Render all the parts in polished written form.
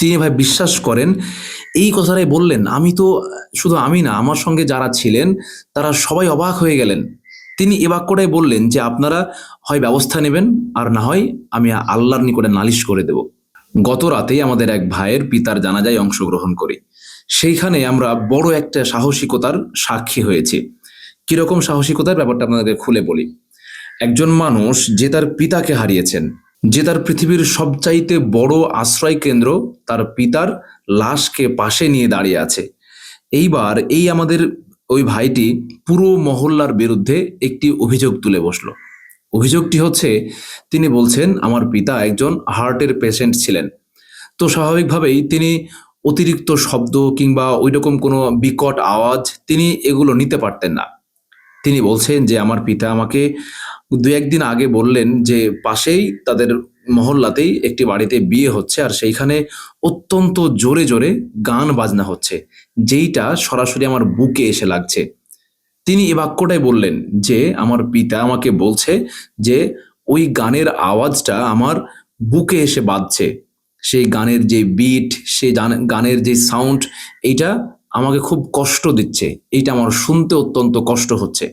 তিনি ভাই বিশ্বাস করেন, এই কথাটাই বললেন। আমি তো শুধু আমি না, আমার সঙ্গে যারা ছিলেন তারা সবাই অবাক হয়ে গেলেন। তিনি এ বাক্যটাই বললেন যে, আপনারা হয় ব্যবস্থা নেবেন, আর না হয় আমি আল্লাহর নিকটে নালিশ করে দেব। গত রাতেই আমাদের এক ভাইয়ের পিতার জানাজায় অংশগ্রহণ করি। সেইখানে আমরা বড় একটা সাহসিকতার সাক্ষী হয়েছি। কিরকম সাহসিকতার ব্যাপারটা আপনাদেরকে খুলে বলি। একজন মানুষ যে তার পিতাকে হারিয়েছেন, যে তার পৃথিবীর সবচাইতে বড় আশ্রয় কেন্দ্র, তার পিতার লাশকে পাশে নিয়ে দাঁড়িয়ে আছে। এইবার এই আমাদের ওই ভাইটি পুরো মহল্লার বিরুদ্ধে একটি অভিযোগ তুলে বসলো। অভিযোগটি হচ্ছে, তিনি বলছেন আমার পিতা একজন হার্টের পেশেন্ট ছিলেন। তো স্বাভাবিকভাবেই তিনি অতিরিক্ত শব্দ কিংবা ওইরকম কোনো বিকট আওয়াজ তিনি এগুলো নিতে পারতেন না। তিনি বলছেন যে আমার পিতা আমাকে দু একদিন আগে বললেন যে পাশেই তাদের মহল্লাতেই একটি বাড়িতে বিয়ে হচ্ছে, আর সেইখানে অত্যন্ত জোরে জোরে গান বাজনা হচ্ছে, যেইটা সরাসরি আমার বুকে এসে লাগছে। তিনি এ বাক্যটাই বললেন যে আমার পিতা আমাকে বলছে যে ওই গানের আওয়াজটা আমার বুকে এসে বাজছে, সেই গানের যে বিট, সেই গানের যে সাউন্ড, এইটা আমাকে খুব কষ্ট দিচ্ছে, এইটা আমার শুনতে অত্যন্ত কষ্ট হচ্ছে।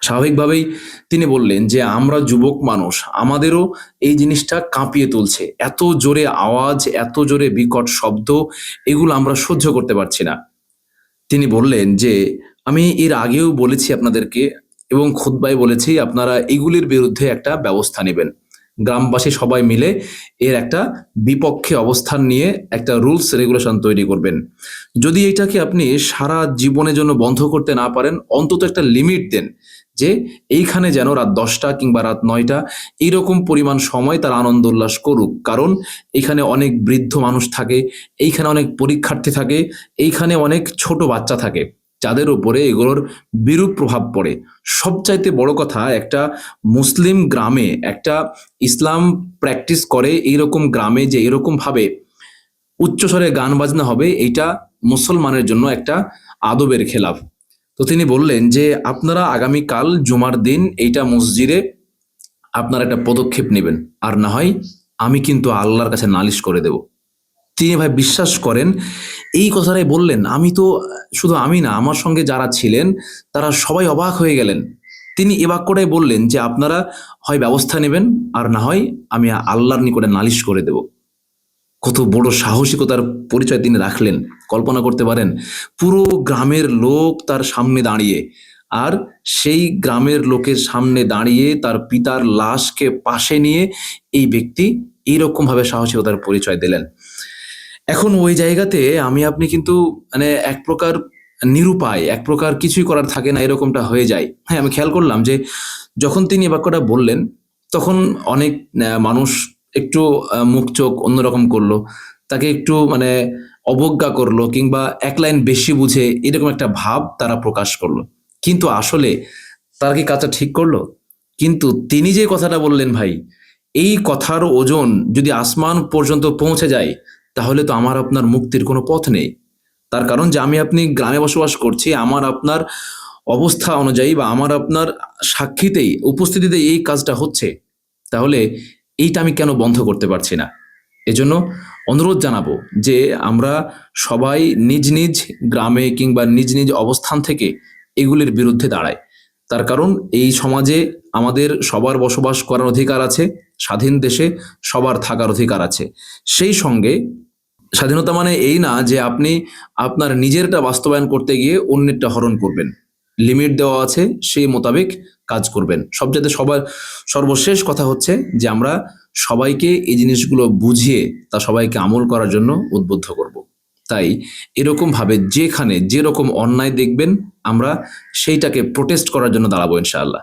স্বাভাবিকভাবেই তিনি বললেন যে আমরা যুবক মানুষ, আমাদেরও এই জিনিসটা কাঁপিয়ে তুলছে, এত জোরে আওয়াজ, এত জোরে বিকট শব্দ, এগুলো আমরা সহ্য করতে পারছি না। তিনি বললেন যে আমি এর আগেও বলেছি আপনাদেরকে, এবং খুতবায় বলেছি, আপনারা এগুলির বিরুদ্ধে একটা ব্যবস্থা নেবেন। গ্রামবাসী সবাই মিলে এর একটা বিপক্ষে অবস্থান নিয়ে একটা রুলস রেগুলেশন তৈরি করবেন। যদি এটাকে আপনি সারা জীবনের জন্য বন্ধ করতে না পারেন, অন্তত একটা লিমিট দেন যে এইখানে যেন রাত 10টা কিংবা রাত 9টা এইরকম পরিমাণ সময় তার আনন্দ উল্লাস করুক। কারণ এইখানে অনেক বৃদ্ধ মানুষ থাকে, এইখানে অনেক পরীক্ষার্থী থাকে, এইখানে অনেক ছোট বাচ্চা থাকে, যাদের উপরে এগুলোর বিরূপ প্রভাব পড়ে। সবচাইতে বড় কথা, একটা মুসলিম গ্রামে, একটা ইসলাম প্র্যাকটিস করে এইরকম গ্রামে যে এরকম ভাবে উচ্চস্বরে গান বাজনা হবে, এইটা মুসলমানের জন্য একটা আদবের খেলাফ। তো তিনি বললেন যে আপনারা আগামীকাল জুমার দিন এইটা মসজিদে আপনারা একটা পদক্ষেপ নেবেন, আর না হয় আমি কিন্তু আল্লাহর কাছে নালিশ করে দেব। তিনি ভাই বিশ্বাস করেন, এই কথাটাই বললেন। আমি তো শুধু আমি না, আমার সঙ্গে যারা ছিলেন তারা সবাই অবাক হয়ে গেলেন। তিনি এ বাক্যটাই বললেন যে আপনারা হয় ব্যবস্থা নেবেন, আর না হয় আমি আল্লাহর নিকটে নালিশ করে দেব। কত বড় সাহসিকতার পরিচয় তিনি রাখলেন, কল্পনা করতে পারেন? পুরো গ্রামের লোক তার সামনে দাঁড়িয়ে, আর সেই গ্রামের লোকের সামনে দাঁড়িয়ে তার পিতার লাশকে পাশে নিয়ে এই ব্যক্তি এইরকম ভাবে সাহসিকতার পরিচয় দিলেন। এখন ওই জায়গাতে আমি আপনি কিন্তু মানে এক প্রকার নিরুপায়, এক প্রকার কিছুই করার থাকে না, এরকমটা হয়ে যায়। হ্যাঁ, আমি খেয়াল করলাম যে যখন তিনি এই বাক্যটা বললেন, তখন অনেক মানুষ একটু মুখ চোখ অন্যরকম করলো, তাকে একটু মানে অবজ্ঞা করলো, কিংবা এক লাইন বেশি বুঝে এরকম একটা ভাব তারা প্রকাশ করলো। কিন্তু আসলে তারা কি কাজটা ঠিক করলো? কিন্তু তিনি যে কথাটা বললেন ভাই, এই কথার ওজন যদি আসমান পর্যন্ত পৌঁছে যায়, তাহলে তো আমার আপনার মুক্তির কোনো পথ নেই। তার কারণ যে আমি আপনি গ্রামে বসবাস করছি, আমার আপনার অবস্থা অনুযায়ী বা আমার আপনার সাক্ষীতেই, উপস্থিতিতে এই কাজটা হচ্ছে, তাহলে এইটা আমি কেন বন্ধ করতে পারছি না? এজন্য অনুরোধ জানাবো যে আমরা সবাই নিজ নিজ গ্রামে কিংবা নিজ নিজ অবস্থান থেকে এগুলির বিরুদ্ধে দাঁড়াই। তার কারণ এই সমাজে আমাদের সবার বসবাস করার অধিকার আছে, স্বাধীন দেশে সবার থাকার অধিকার আছে। সেই সঙ্গে স্বাধীনতা মানে এই না যে আপনি আপনার নিজেরটা বাস্তবায়ন করতে গিয়ে অন্যেরটা হরণ করবেন। লিমিট দেওয়া আছে, সেই মোতাবেক কাজ করবেন। সবচেয়ে সর্বশেষ কথা হচ্ছে যে আমরা সবাইকে এই জিনিসগুলো বুঝিয়ে তা সবাইকে আমল করার জন্য উদ্বুদ্ধ করব। তাই এরকম ভাবে যেখানে যেরকম অন্যায় দেখবেন, আমরা সেইটাকে প্রোটেস্ট করার জন্য দাঁড়াবো ইনশাআল্লাহ।